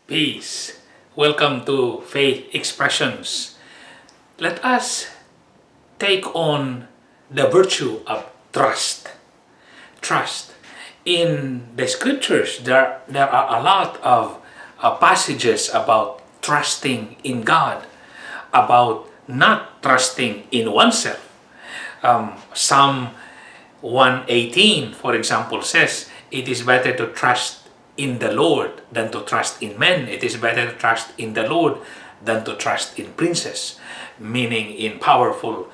Peace. Welcome to Faith Expressions. Let us take on the virtue of trust. Trust. In the scriptures, there are a lot of passages about trusting in God, about not trusting in oneself. Psalm 118, for example, says, "It is better to trust in the Lord than to trust in men. It is better to trust in the Lord than to trust in princes," meaning in powerful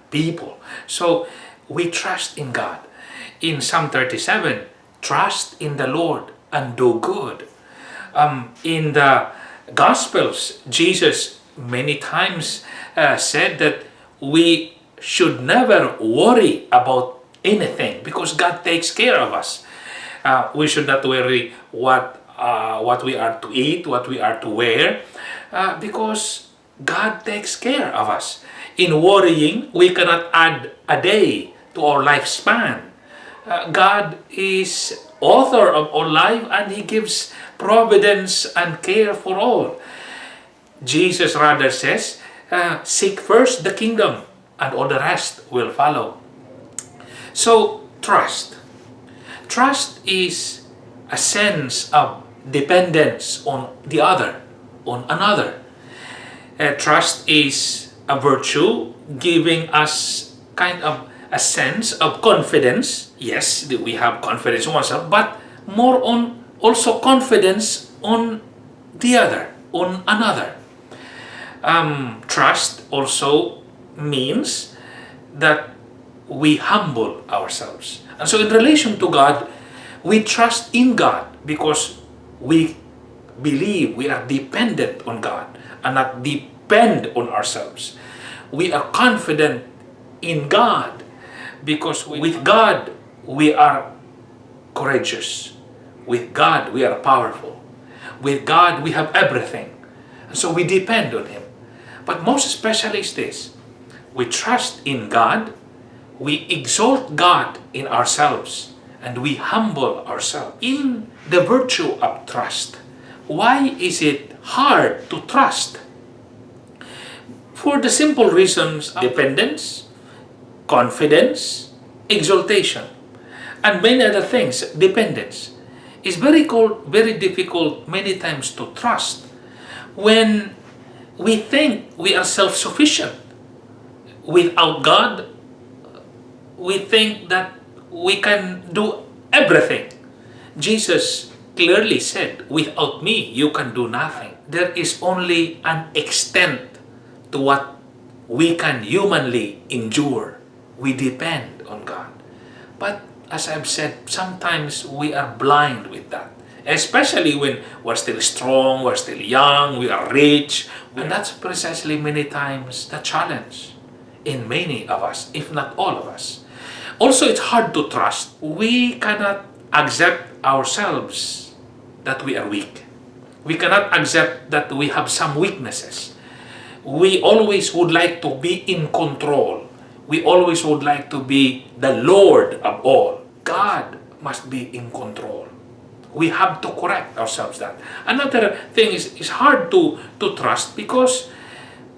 people. So we trust in God. In Psalm 37, trust in the Lord and do good. In the Gospels, Jesus many times said that we should never worry about anything because God takes care of us. We should not worry what we are to eat, what we are to wear, because God takes care of us. In worrying, we cannot add a day to our lifespan. God is author of all life and He gives providence and care for all. Jesus rather says, seek first the kingdom and all the rest will follow. So, trust. Trust is a sense of dependence on the other, on another. Trust is a virtue giving us kind of a sense of confidence. Yes, we have confidence in oneself, but more on also confidence on the other, on another. Trust also means that we humble ourselves. And so in relation to God, we trust in God because we believe we are dependent on God and not depend on ourselves. We are confident in God because with God we are courageous. With God we are powerful. With God we have everything. And so we depend on Him. But most especially is this: we trust in God, we exalt God in ourselves, and we humble ourselves. In the virtue of trust, why is it hard to trust? For the simple reasons of dependence, confidence, exaltation, and many other things. Dependence is very difficult many times to trust when we think we are self-sufficient. Without God, we think that we can do everything. Jesus clearly said, "Without me, you can do nothing." There is only an extent to what we can humanly endure. We depend on God. But as I've said, sometimes we are blind with that. Especially when we're still strong, we're still young, we are rich. And that's precisely many times the challenge in many of us, if not all of us. Also, it's hard to trust. We cannot accept ourselves that we are weak. We cannot accept that we have some weaknesses. We always would like to be in control. We always would like to be the Lord of all. God must be in control. We have to correct ourselves that. Another thing is it's hard to trust because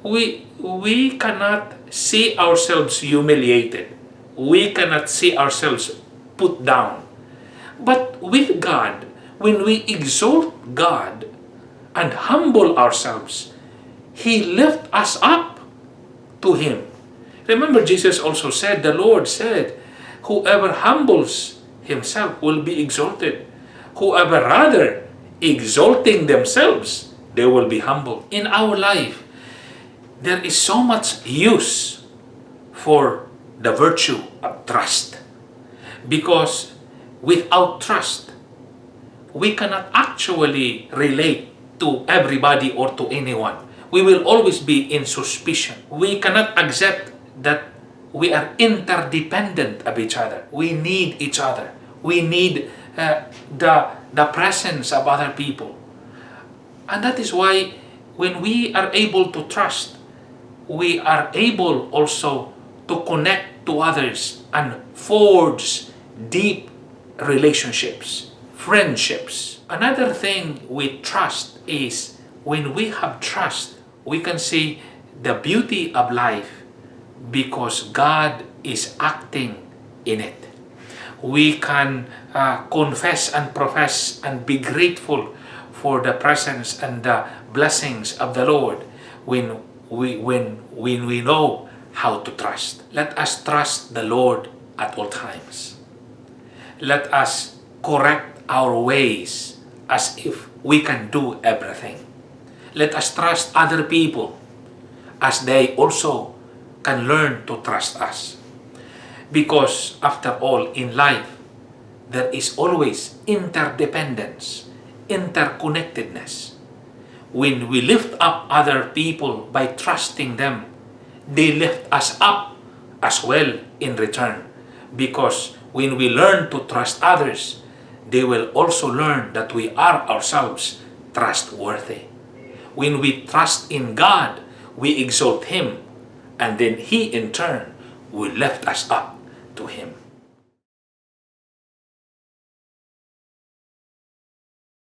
we cannot see ourselves humiliated. We cannot see ourselves put down. But with God, when we exalt God and humble ourselves, He lifts us up to Him. Remember, Jesus also said, the Lord said, "Whoever humbles himself will be exalted. Whoever rather exalting themselves, they will be humbled." In our life, there is so much use for the virtue of trust. Because without trust, we cannot actually relate to everybody or to anyone. We will always be in suspicion. We cannot accept that we are interdependent of each other. We need each other. We need the presence of other people. And that is why when we are able to trust, we are able also to connect to others and forge deep relationships. friendships. Another thing with trust is when we have trust, we can see the beauty of life because God is acting in it. We can confess and profess and be grateful for the presence and the blessings of the Lord when we know how to trust. Let us trust the Lord at all times. Let us correct our ways as if we can do everything. Let us trust other people as they also can learn to trust us. Because after all, in life, there is always interdependence, interconnectedness. When we lift up other people by trusting them, they lift us up as well in return. Because when we learn to trust others, they will also learn that we are ourselves trustworthy. When we trust in God, we exalt Him, and then He in turn will lift us up to Him.